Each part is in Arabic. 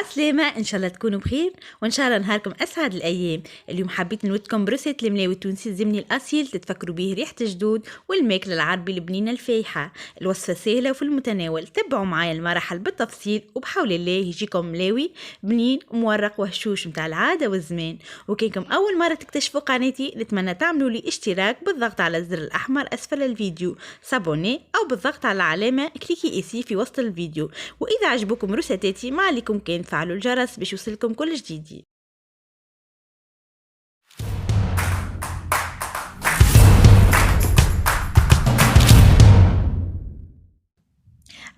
عسلامة، إن شاء الله تكونوا بخير وإن شاء الله نهاركم أسعد الأيام. اليوم حبيت نودكم بروسيت الملاوي التونسي الزمني الأصيل تتفكروا به ريحة جدود والماكلة العربي البنينة الفايحة. الوصفة سهلة وفي المتناول، تبعوا معايا المراحل بالتفصيل وبحول الله يجيكم ملاوي بنين ومورق وهشوش متاع العادة والزمان. وكينكم أول مرة تكتشفوا قناتي نتمنى تعملوا لي اشتراك بالضغط على الزر الأحمر أسفل الفيديو سابوني أو بالضغط على العلامة كليكي إيسي في وسط الفيديو. وإذا عجبكم روساتاتي ما عليكم كان فعلوا الجرس باش يوصلكم كل جديد.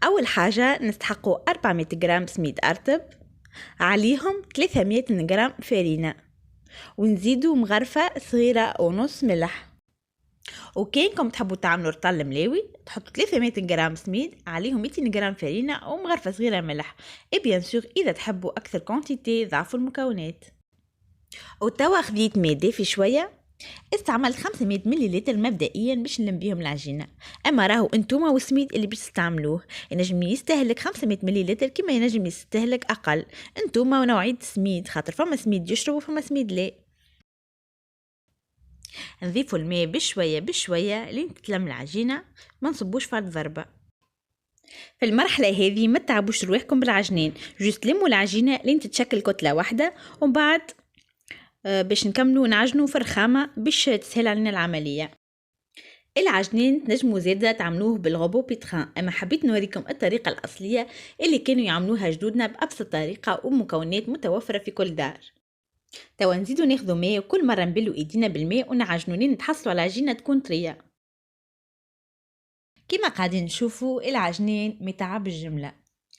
أول حاجة نستحقوا 400 جرام سميد أرطب، عليهم 300 جرام فارينة، ونزيدوا مغرفة صغيرة ونص ملح. وكانكم تحبوا تعملوا رطل ملاوي تحطوا 300 جرام سميد عليهم 200 جرام فارينة ومغرفة صغيرة ملح. بيان سور إذا تحبوا أكثر كونتيتي ضعفوا المكونات. وتوا خذيت ماء دافي شوية، استعملت 500 مليلتر مبدئيا باش نلم بيهم العجينه. اما راهو انتوما والسميد اللي باش تستعملوه ينجم يستهلك 500 مليلتر كما ينجم يستهلك اقل، انتوما ونوعيه السميد، خاطر فما سميد يشرب وفما سميد لا. نضيفوا الماء بشويه بشويه لين تتلم العجينه، ما نصبوش فرد ضربه. في المرحله هذه ما تعبوش رواحكم بالعجنين، جوست لموا العجينه لين تتشكل كتله واحده، ومن بعد باش نكملوا نعجنوا في الرخامة باش تسهل علينا العملية. العجنين تنجموا زيادة تعملوه بالغوبو بيتخان، اما حبيت نوريكم الطريقة الأصلية اللي كانوا يعملوها جدودنا بأبسط طريقة ومكونات متوفرة في كل دار. توا نزيدوا ناخذوا ماء وكل مرة نبلوا ايدينا بالماء ونعجنوا لين نتحصلوا على عجينة تكون طرية. كما قاعدين نشوفوا العجنين متعب بالجملة.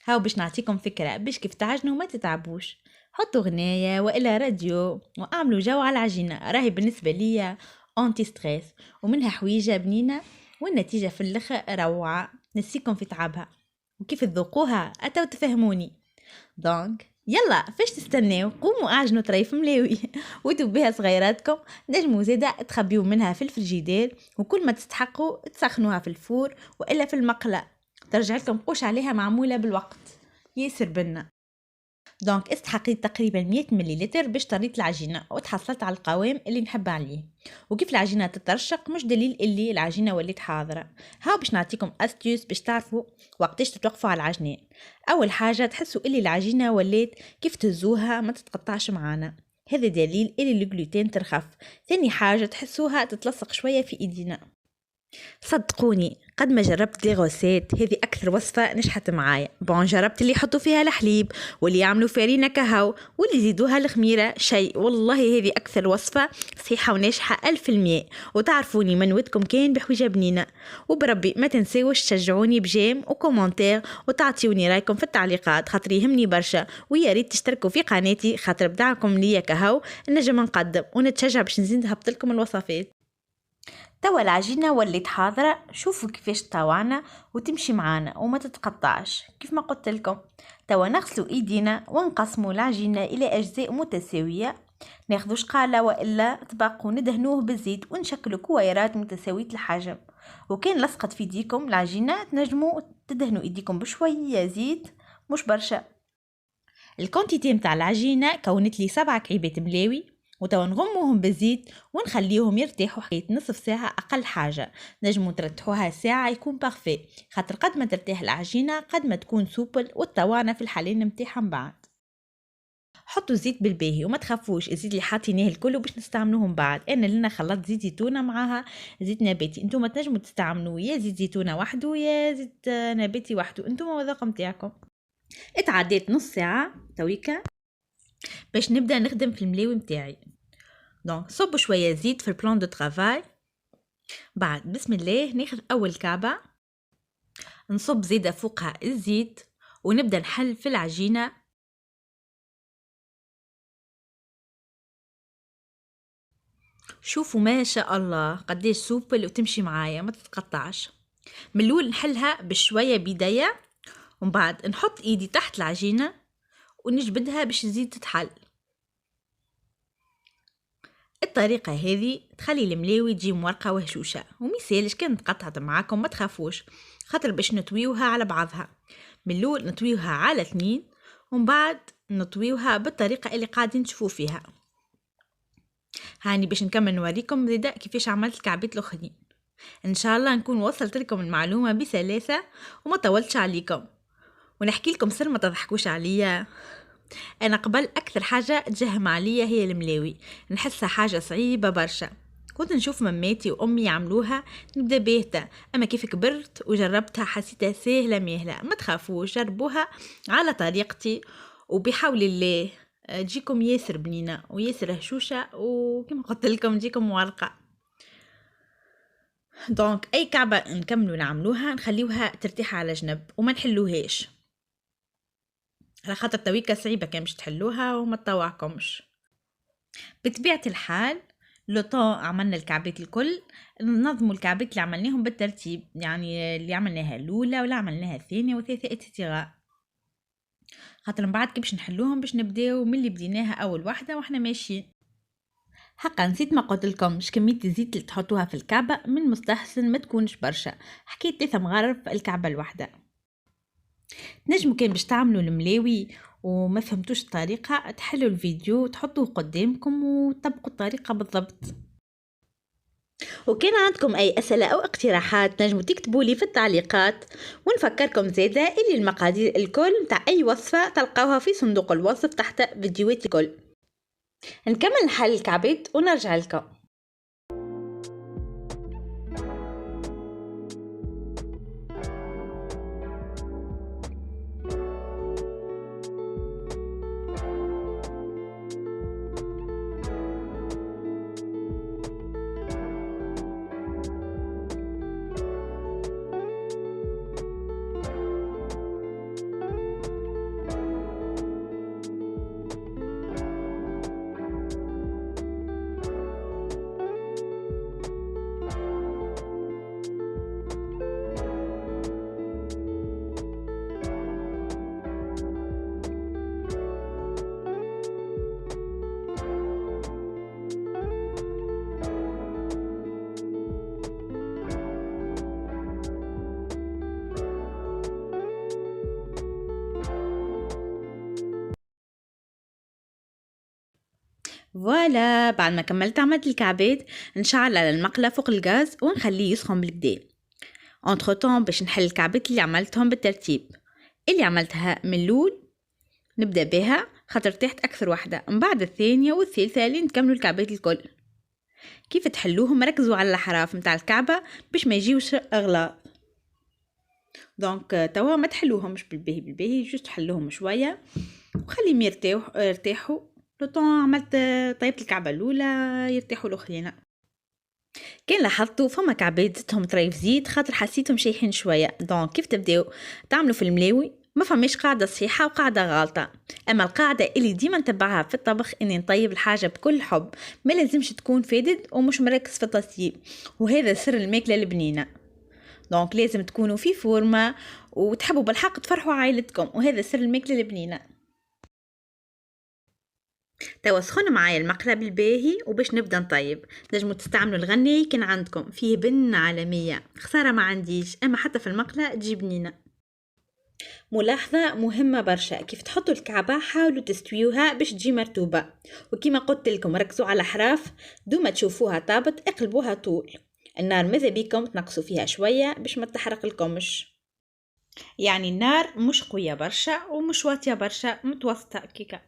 هاو باش نعطيكم فكرة باش كيف تعجنوا ما تتعبوش. حطوا غناية وإلا راديو وأعملوا جو على العجينة، راهي بالنسبة لي أنتي ستريس ومنها حويجة بنينة والنتيجة في الآخر روعة. نسيكم في تعبها وكيف تذوقوها أتو تفهموني. دونك يلا فاش تستناو، قوموا أعجنوا طريف ملاوي ودوا بها صغيراتكم. نجموا زيادة تخبيوا منها في الفريجيدير، وكل ما تستحقوا تسخنوها في الفور وإلا في المقلة ترجع لكم قوش عليها معمولة بالوقت ياسر بنا. دونك استحقيت تقريبا 100 مليلتر باش طريت العجينة وتحصلت على القوام اللي نحب عليه. وكيف العجينة تترشق مش دليل اللي العجينة وليت حاضرة. هاو باش نعطيكم استيوس باش تعرفوا وقتاش تتوقفوا على العجنين. اول حاجة تحسوا اللي العجينة وليت كيف تهزوها ما تتقطعش معانا، هذا دليل اللي الجلوتين ترخف. ثاني حاجة تحسوها تتلصق شوية في ايدينا. صدقوني قد ما جربت لي غوسات هذه اكثر وصفه نجحت معايا. بون جربت اللي يحطوا فيها الحليب واللي يعملوا فارينه كهو واللي يزيدوها الخميره شيء، والله هذه اكثر وصفه صحيحه وناجحه 1000%. وتعرفوني من ودكم كان بحويجه بنينه. وبربي ما تنساوش تشجعوني بجيم وكومنتير وتعطيوني رايكم في التعليقات خاطر يهمني برشا، ويا ريت تشتركوا في قناتي خاطر بدعمكم ليا كهو نجم نقدم ونتشجع باش نزيد نهبط لكم الوصفات. توا العجينة وليت حاضرة، شوفوا كيفاش طاوعنا وتمشي معانا وما تتقطعش كيف ما قلت لكم. توا نغسلوا ايدينا ونقسموا العجينة الى اجزاء متساوية، ناخذوا شقالة والا طبق وندهنوه بالزيت ونشكلوا كويرات متساوية الحجم. وكان لصقت في ايديكم العجينة تنجموا تدهنوا ايديكم بشوية زيت مش برشا. الكونتيتي متاع العجينة كونت لي 7 كعيبات ملاوي، وتوا نغموهم بالزيت ونخليهم يرتاحوا حكاية نصف ساعة أقل حاجة. نجموا ترتاحوها ساعة يكون بارفي، خاطر قد ما ترتاح العجينة قد ما تكون سوبل وتطوعنا في الحالين متاعها من بعد. حطوا زيت بالباهي وما تخافوش، الزيت اللي حاطيناه الكل باش نستعملوهم بعد. انا لنا خلطت زيت زيتونه معاها زيت نباتي، انتم تنجموا تستعملوا يا زيت زيتونه وحده يا زيت نباتي وحده، انتم والذوق نتاعكم. اتعديت نص ساعه تويكا باش نبدا نخدم في الملاوي متاعي. دونك صب شويه زيت في البلان دو طرافاي، بعد بسم الله ناخذ اول كعبه نصب زياده فوقها الزيت ونبدا نحل في العجينه. شوفوا ما شاء الله قديش سوبل وتمشي معايا ما تتقطعش. من الاول نحلها بشويه بيديا ومن بعد نحط ايدي تحت العجينه ونجبدها باش تزيد تتحل. الطريقة هذه تخلي الملاوي تجي مورقة وهشوشة ومثالش كانت قطعت معاكم ما تخافوش، خاطر باش نطويوها على بعضها. من الاول نطويوها على 2 ومن بعد نطويوها بالطريقة اللي قاعدين تشوفوا فيها. هاني باش نكمل نوريكم زيدا كيفاش عملت الكعبات الاخرين. ان شاء الله نكون وصلت لكم المعلومة بسلاسة وما طولتش عليكم. ونحكي لكم سر ما تضحكوش عليا. انا قبل اكثر حاجة تجهم عليا هي الملاوي، نحسها حاجة صعيبة برشا. كنت نشوف مماتي وامي يعملوها نبدا باهتة، اما كيف كبرت وجربتها حسيتها سهلة مهلة. ما تخافوش، جربوها على طريقتي وبحول الله تجيكم ياسر بنينة وياسر هشوشة، وكما قلت لكم تجيكم ورقة. دونك اي كعبة نكملوا نعملوها نخليوها ترتاح على جنب وما نحلوهاش، على خاطر تويكا صعيبة كان مش تحلوها وما تطوعكمش. بطبيعة الحال لو طون عملنا الكعبات الكل، ننظموا الكعبات اللي عملناهم بالترتيب، يعني اللي عملناها الاولى واللي عملناها الثانية وثالثة اتتغاء، خاطر من بعد كي باش نحلوهم باش نبداو من اللي بديناها اول واحدة واحنا ماشيين. حقا نسيت ما قلت لكمش كمية الزيت اللي تحطوها في الكعبة من مستحسن ما تكونش برشا، حكيت 3 مغارف الكعبة الواحدة. نجموا كان باش تعملوا الملاوي وما فهمتوش الطريقة تحلوا الفيديو وتحطوه قدامكم وتطبقوا الطريقة بالضبط. وكان عندكم اي اسئلة او اقتراحات نجموا تكتبوا لي في التعليقات، ونفكركم زيادة اللي المقادير الكل متاع اي وصفة تلقاوها في صندوق الوصف تحت فيديوهاتي الكل. نكمل نحل الكعبات ونرجع لكم. فوالا بعد ما كملت عملت الكعبات نشعل على المقلة فوق الغاز ونخليه يسخن بالكدا. انتر طون باش نحل الكعبات اللي عملتهم بالترتيب، اللي عملتها من الاول نبدا بها خاطر ارتحت اكثر واحده، من بعد الثانيه والثالثه اللي نكملوا الكعبات الكل. كيف تحلوهم ركزوا على الاحراف متاع الكعبه باش ما يجيوش اغلاط. دونك توا ما تحلوهمش بالباهي جوست حلوهم شويه وخليهم يرتاحوا لو طون عملت طيبت الكعبه الاولى يرتاحوا الاخرين. كان لاحظتوا فما كعبات زدتهم طريف زيت خاطر حسيتهم شايحين شويه. دونك كيف تبداو تعملوا في الملاوي ما فماش قاعده صحيحه وقاعده غلطه، اما القاعده اللي ديما نتبعها في الطبخ اني نطيب الحاجه بكل حب، ما لازمش تكون فادد ومش مركز في التطيب، وهذا سر الماكله البنينه. دونك لازم تكونوا في فورمه وتحبوا بالحق تفرحوا عائلتكم، وهذا سر الماكله البنينه. توا سخن معايا المقلة بالباهي وباش نبدا نطيب. نجموا تستعملوا الغني كان عندكم فيه بن عالمية، خسارة ما عنديش، اما حتى في المقلة تجي بنينة. ملاحظة مهمة برشا، كيف تحطوا الكعبة حاولوا تستويوها باش تجي مرتوبة، وكما قلت لكم ركزوا على حراف دوما تشوفوها طابت اقلبوها طول. النار ماذا بيكم تنقصوا فيها شوية باش ما تحرق لكمش، يعني النار مش قوية برشا ومش واطية برشا، متوسطة كيكا.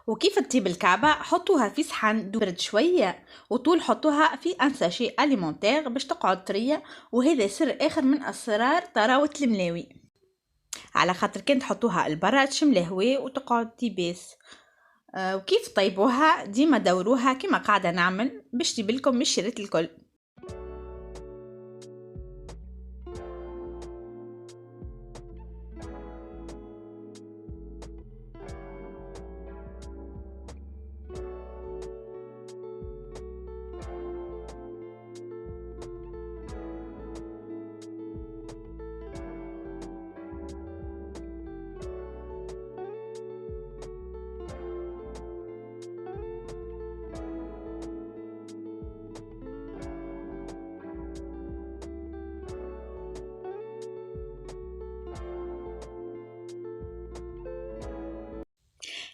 وكيف تطيب الكعبة حطوها في صحن برد شوية وطول حطوها في ان ساشي اليمونتير باش تقعد طرية، وهذا سر اخر من اسرار طراوة الملاوي، على خاطر كان تحطوها البرا تشم الهواء وتقعد تيباس. وكيف طيبوها ديما دوروها كما قاعدة نعمل باش تجيبلكم مش شريط الكل.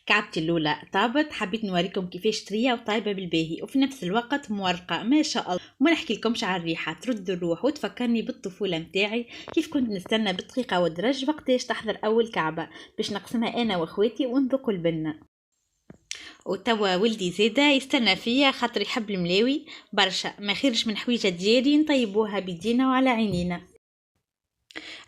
كعبتي الأولى طابت، حبيت نوريكم كيفاش طرية وطايبة بالباهي وفي نفس الوقت مورقة ما شاء الله. وما نحكي لكمش على الريحة، ترد الروح وتفكرني بالطفولة متاعي، كيف كنت نستنى بالدقيقة والدرج وقتاش تحضر أول كعبة باش نقسمها أنا وأخواتي ونذوق البنة. وتوا ولدي زادا يستنى فيا خاطر يحب الملاوي برشا، ما خيرش من حويجة ديالي نطيبوها بيدينا وعلى عينينا.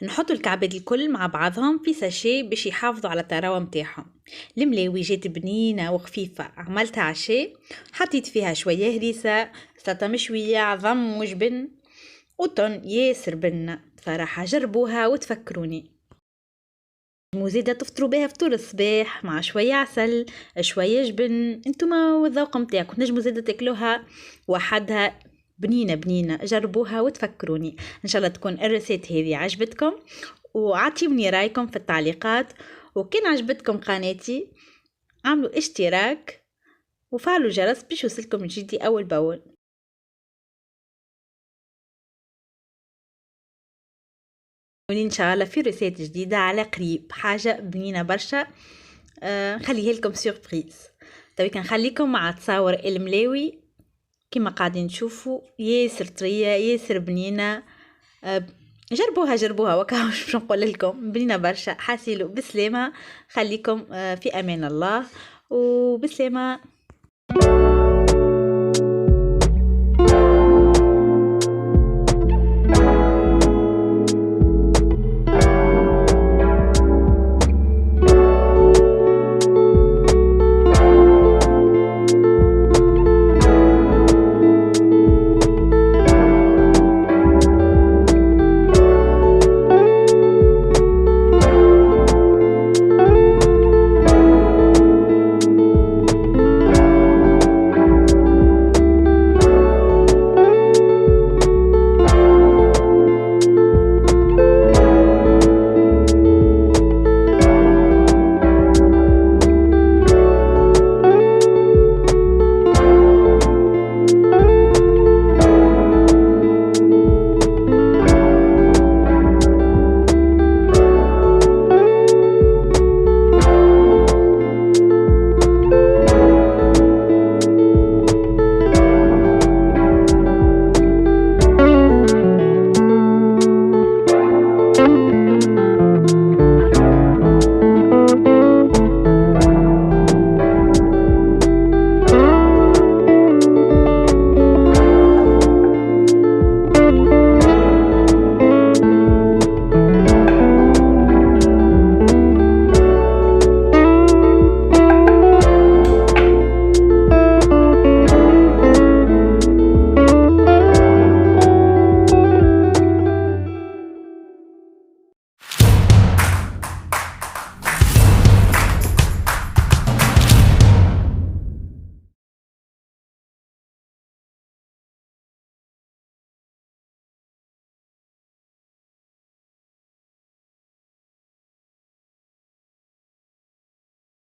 نحط الكعبات الكل مع بعضهم في ساشي باش يحافظوا على الطراوه متاعهم. الملاوي جات بنينه وخفيفه، عملتها عشاء، حطيت فيها شويه هريسه، سلطه مشويه، عظم وجبن وطن ياسر بنه. صراحه جربوها وتفكروني. مزيدة تفطروا بها فطور الصباح مع شوية عسل، شوية جبن، انتما والذوق متاعكم تنجموا زيادة تاكلوها وحدها، بنينة بنينة. جربوها وتفكروني. ان شاء الله تكون الرسالة هذه عجبتكم، وعطيوني رايكم في التعليقات. وكان عجبتكم قناتي اعملوا اشتراك وفعلوا الجرس باش يوصلكم جديدي اول باول. ان شاء الله في رسالة جديدة على قريب، حاجة بنينة برشا. نخليها لكم سيربريز. طيب كنخليكم مع تصاور الملاوي كما قاعدين تشوفوا، ياسر طريه ياسر بنينه. جربوها وكا باش نقول لكم بنينه برشا. حاسيلو بسلامه، خليكم في امان الله وبسلامه.